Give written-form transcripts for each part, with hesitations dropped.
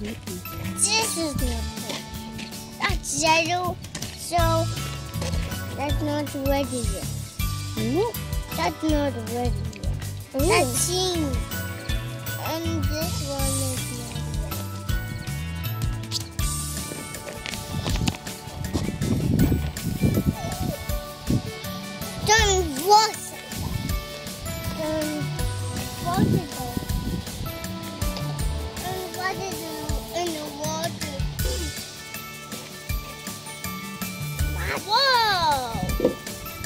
This is not good. That's yellow, so that's not ready yet. Nope. That's not ready yet. That's cheese. And this one is not ready. Don't wash it. Don't wash it. And what is it in the water? Whoa!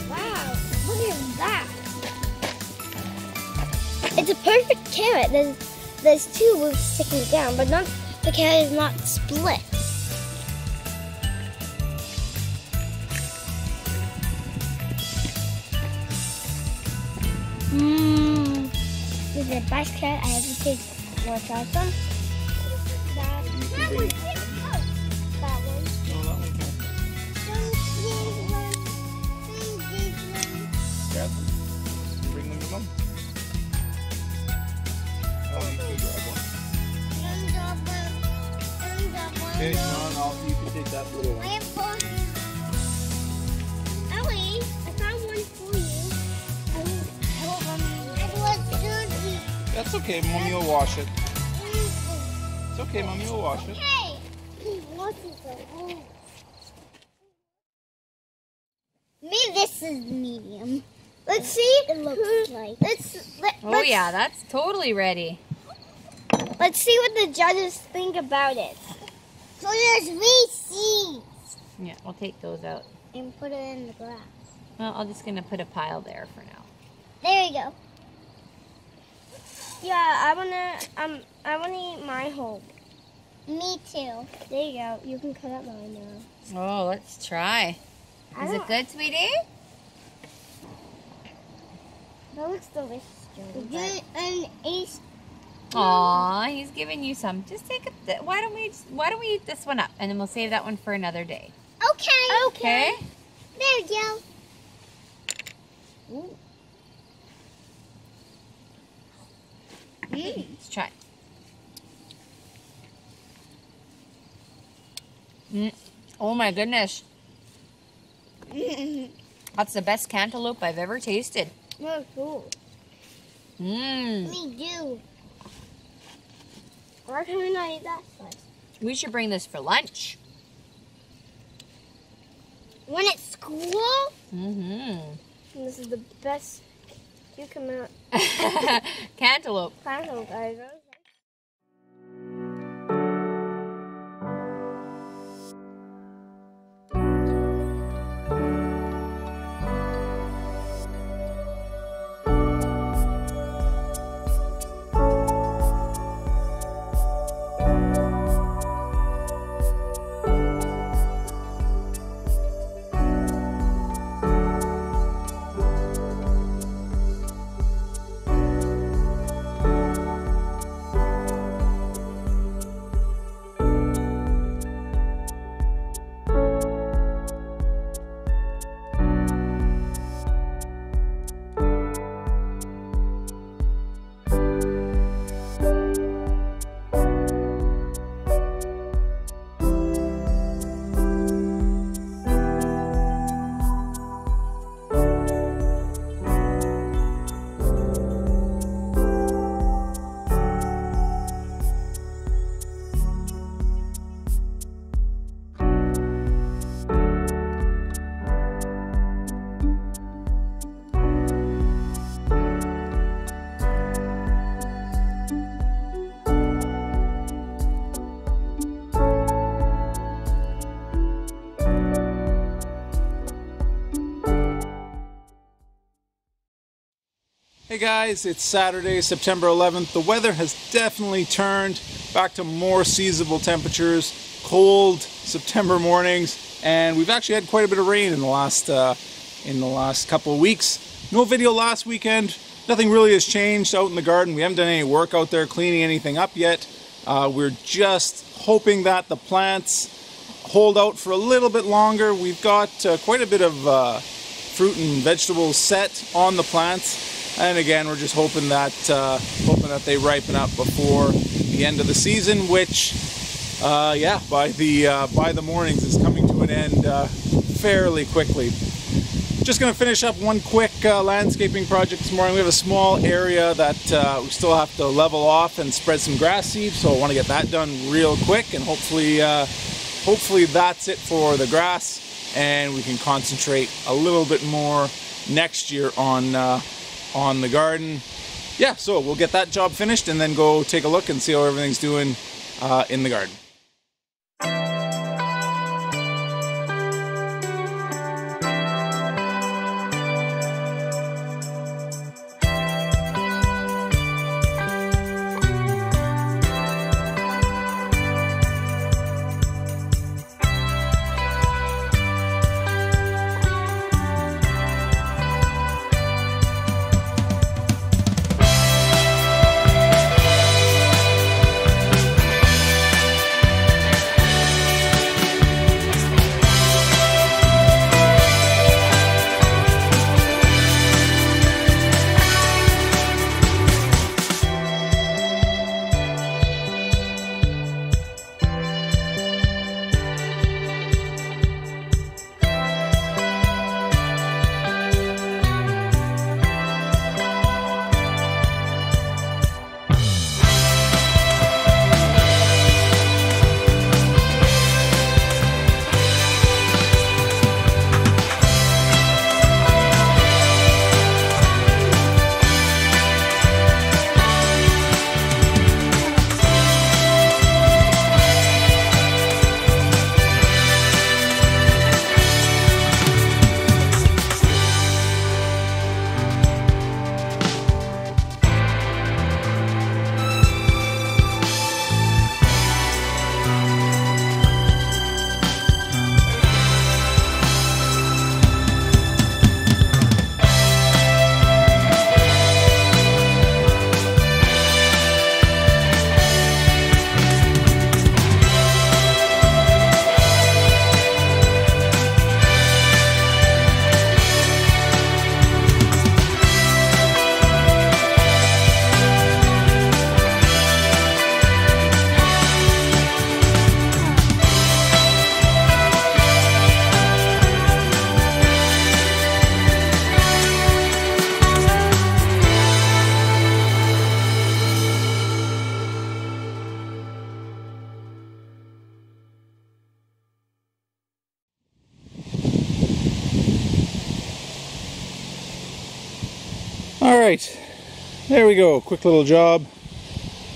Wow, look at that. It's a perfect carrot. There's two roots sticking down, but not the carrot is not split. This is the best carrot I ever tasted. Want to try some? That one. That one. No, that one can't. Grab them. Bring them to Mom. Oh, you can grab one. Okay, no, you can take that little one. I have four. Ellie, I found one for you. I want dirty. That's okay, Mommy will wash it. It's okay, Mommy will wash it. Hey! He washes it. Maybe this is medium. Let's see. It looks like. Oh yeah, that's totally ready. Let's see what the judges think about it. So there's 3 seeds. Yeah, we'll take those out. And put it in the glass. Well, I'm just gonna put a pile there for now. There you go. Yeah, I wanna eat my whole. Me too. There you go. You can cut up mine now. Oh, let's try. Is it good, sweetie? That looks delicious, Jody. And Ace. Aw, he's giving you some. Just take it. Why don't we eat this one up, and then we'll save that one for another day. Okay. Okay. There you go. Ooh. Let's try. Oh my goodness. That's the best cantaloupe I've ever tasted. Oh, cool. Me too. Why can we not eat that slice? We should bring this for lunch. When it's school? This is the best cucumber cantaloupe. cantaloupe I've ever. Hey guys, it's Saturday, September 11th. The weather has definitely turned back to more seasonable temperatures, cold September mornings, and we've actually had quite a bit of rain in the last couple of weeks. No video last weekend. Nothing really has changed out in the garden. We haven't done any work out there cleaning anything up yet. We're just hoping that the plants hold out for a little bit longer. We've got quite a bit of fruit and vegetables set on the plants. And again, we're just hoping that they ripen up before the end of the season, which yeah, by the mornings is coming to an end fairly quickly. Just going to finish up one quick landscaping project this morning. We have a small area that we still have to level off and spread some grass seed, so I want to get that done real quick, and hopefully that's it for the grass, and we can concentrate a little bit more next year on the garden. Yeah, so we'll get that job finished and then go take a look and see how everything's doing in the garden. Alright, there we go. Quick little job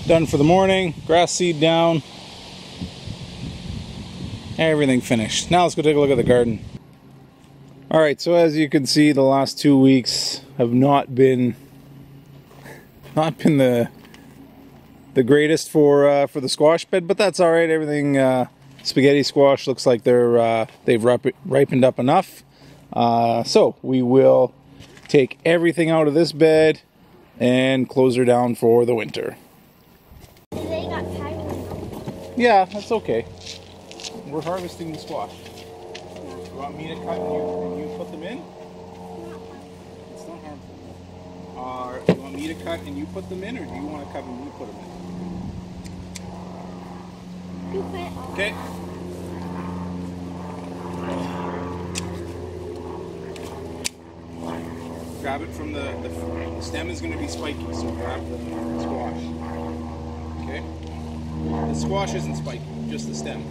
done for the morning. Grass seed down. Everything finished. Now let's go take a look at the garden. Alright, so as you can see, the last 2 weeks have not been the greatest for the squash bed, but that's alright. Everything spaghetti squash looks like they've ripened up enough. So we will take everything out of this bed and close her down for the winter. They got tired. Yeah, that's okay. We're harvesting the squash. You want me to cut and you put them in? It's not harmful. You want me to cut and you put them in, or do you want to cut and you put them in? You put it on. Okay. Grab it from the stem is going to be spiky, so grab the squash. Okay? The squash isn't spiky, just the stem.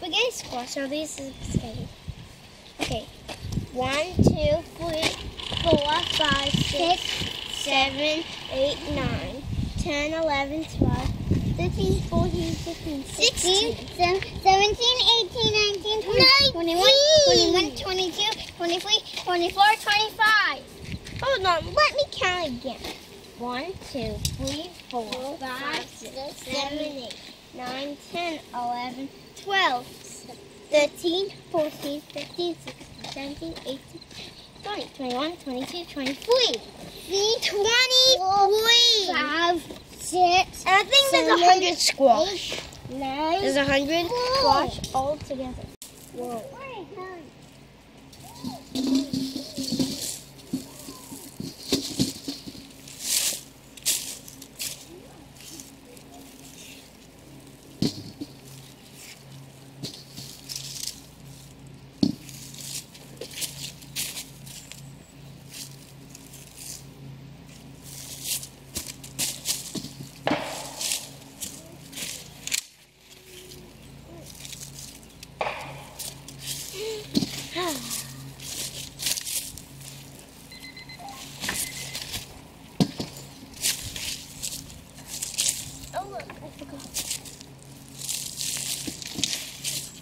spaghetti squash. Are these spaghetti? Okay. 1, 2, 3, 4, 5, 6, 7, 8, 9, 10, 11, 12, 13, 14, 15, 16, 17, 18, 19, 20, 21, 22, 23, 24, 25. Hold on, let me count again. 1, 2, 3, 4, 5, 6, 7, 8, 9, 10, 11, 12, 13, 14, 15, 16, 17, 18, 20, 21, 22, 23. See, 23. 5, 6. And I think there's 100 squash. 8, 9. There's 100 squash all together. Whoa.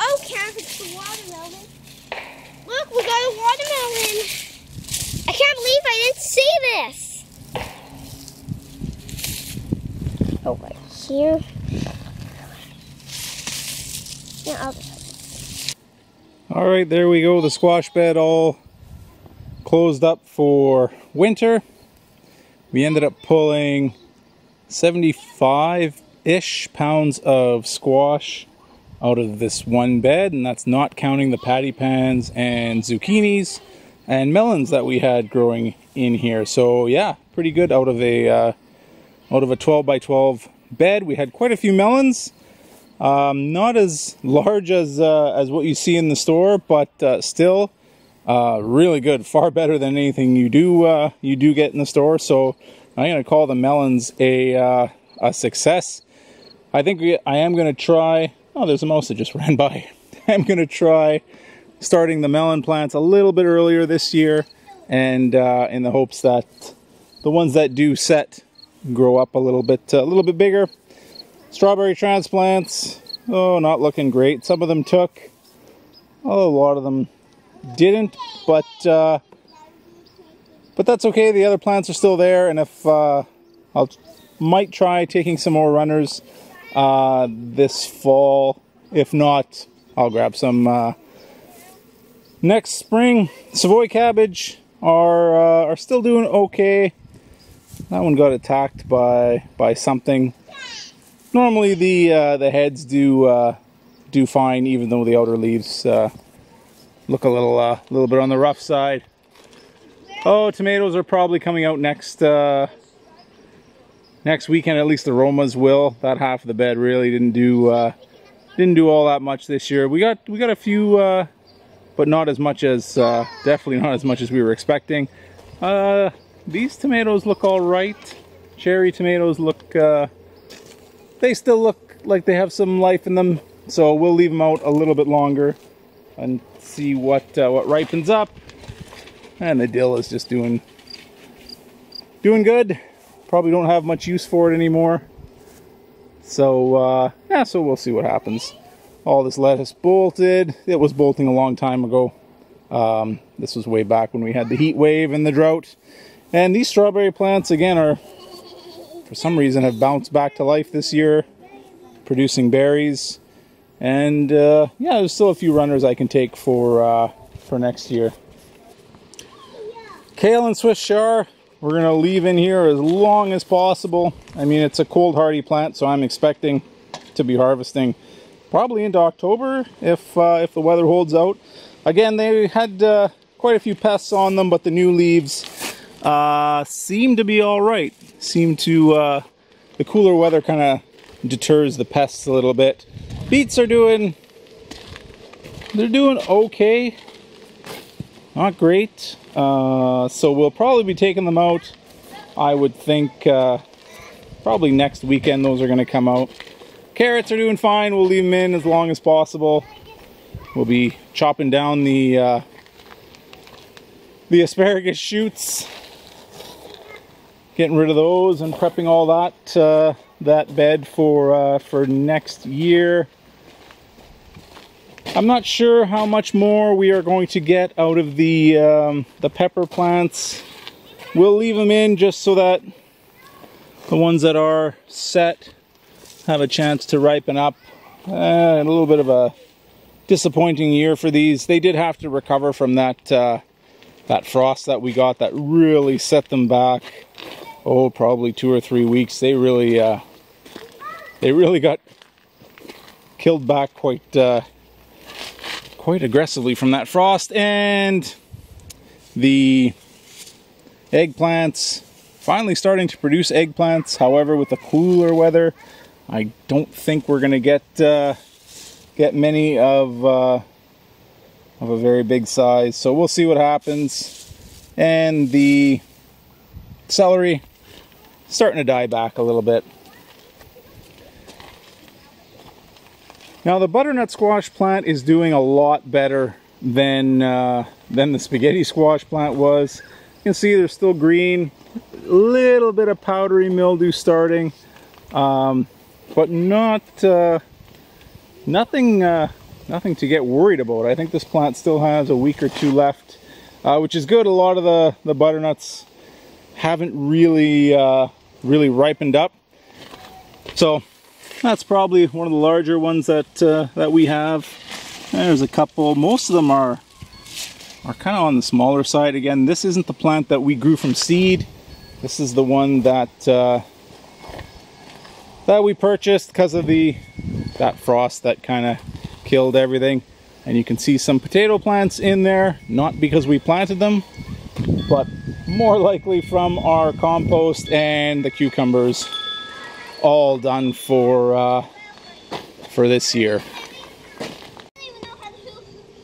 Oh, Karen, it's the watermelon. Look, we got a watermelon. I can't believe I didn't see this. Oh, right here. Yeah, All right, there we go. The squash bed all closed up for winter. We ended up pulling 75-ish pounds of squash out of this one bed, and that's not counting the patty pans and zucchinis and melons that we had growing in here. So yeah, pretty good out of a 12 by 12 bed. We had quite a few melons. Not as large as what you see in the store, but still really good. Far better than anything you do get in the store. So I'm gonna call the melons a success. I think I am gonna try. Oh, there's a mouse that just ran by. I'm gonna try starting the melon plants a little bit earlier this year, and in the hopes that the ones that do set grow up a little bit bigger. Strawberry transplants, oh, not looking great. Some of them took, a lot of them didn't, but that's okay. The other plants are still there, and if might try taking some more runners this fall. If not, I'll grab some next spring. Savoy cabbage are still doing okay. That one got attacked by something. Normally the heads do fine, even though the outer leaves look a little bit on the rough side. Oh, tomatoes are probably coming out next weekend. At least the Romas will. That half of the bed really didn't do all that much this year. We got a few, but not as much as definitely not as much as we were expecting. These tomatoes look all right. Cherry tomatoes look. They still look like they have some life in them. So we'll leave them out a little bit longer and see what ripens up. And the dill is just doing good. Probably don't have much use for it anymore. So yeah, so we'll see what happens. All this lettuce bolted. It was bolting a long time ago. This was way back when we had the heat wave and the drought. And these strawberry plants again are, for some reason, have bounced back to life this year, producing berries. And yeah, there's still a few runners I can take for next year. Kale and Swiss chard, we're going to leave in here as long as possible. I mean, it's a cold hardy plant, so I'm expecting to be harvesting probably into October if the weather holds out. Again, they had quite a few pests on them, but the new leaves seem to be all right. The cooler weather kind of deters the pests a little bit. Beets are doing okay. Not great. So we'll probably be taking them out. I would think probably next weekend those are going to come out. Carrots are doing fine. We'll leave them in as long as possible. we'll be chopping down the asparagus shoots, getting rid of those and prepping all that bed for next year. I'm not sure how much more we are going to get out of the pepper plants. We'll leave them in just so that the ones that are set have a chance to ripen up. A little bit of a disappointing year for these. They did have to recover from that frost that we got that really set them back. Oh, probably 2 or 3 weeks. They really got killed back quite aggressively from that frost. And the eggplants finally starting to produce eggplants. However, with the cooler weather, I don't think we're going to get many of a very big size. So we'll see what happens. And the celery starting to die back a little bit. Now the butternut squash plant is doing a lot better than the spaghetti squash plant was. You can see they're still green, a little bit of powdery mildew starting, but nothing to get worried about. I think this plant still has a week or two left, which is good. A lot of the butternuts haven't really ripened up, so that's probably one of the larger ones that we have. There's a couple. Most of them are kind of on the smaller side. Again, this isn't the plant that we grew from seed. This is the one that we purchased because of that frost that kind of killed everything. And you can see some potato plants in there, not because we planted them, but more likely from our compost and the cucumbers, all done for this year.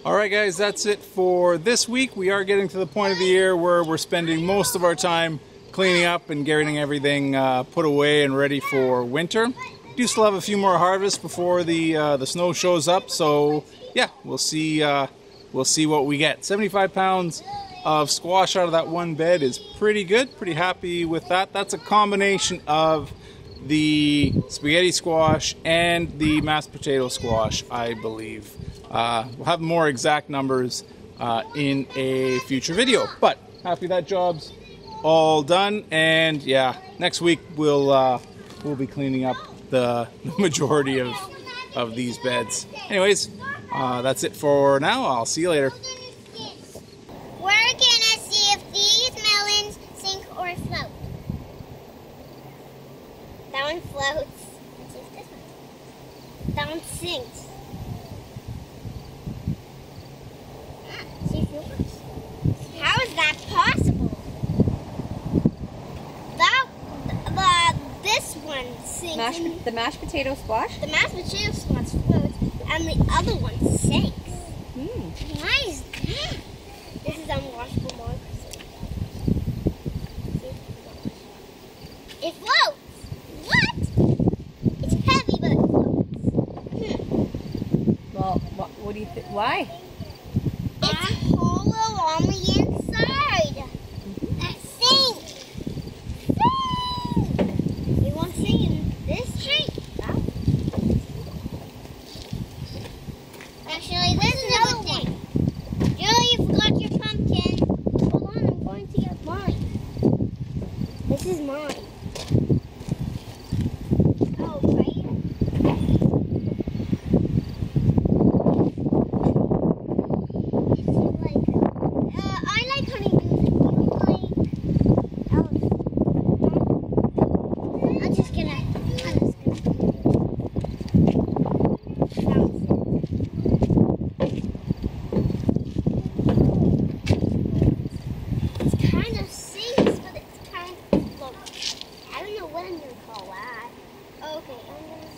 Alright guys, that's it for this week. We are getting to the point of the year where we're spending most of our time cleaning up and getting everything put away and ready for winter. We do still have a few more harvests before the snow shows up, so yeah, we'll see what we get. 75 pounds of squash out of that one bed is pretty good. Pretty happy with that. That's a combination of the spaghetti squash and the mashed potato squash, I believe. We'll have more exact numbers in a future video, but happy that job's all done. And yeah, next week we'll be cleaning up the majority of these beds. Anyways, that's it for now. I'll see you later. We're gonna see if these melons sink or float. That one floats. Let's see if this one. That one sinks. See if it works. How is that possible? This one sinks. The mashed potato squash? The mashed potato squash floats, and the other one sinks. Why is that? This is unwashable mark. It floats. What? It's heavy, but it floats. Well, what do you think? Why? It's hollow on the inside. That sink. You want to sing in this tank? No? Actually, this is a good thing. Julie, you forgot your pumpkin. Hold on, I'm going to get mine. This is mine. Oh, right? I like honeydews. I'm just gonna bounce it. It's kind of sinks, but it's kind of floats. I don't know what I'm gonna call that. Okay, I'm gonna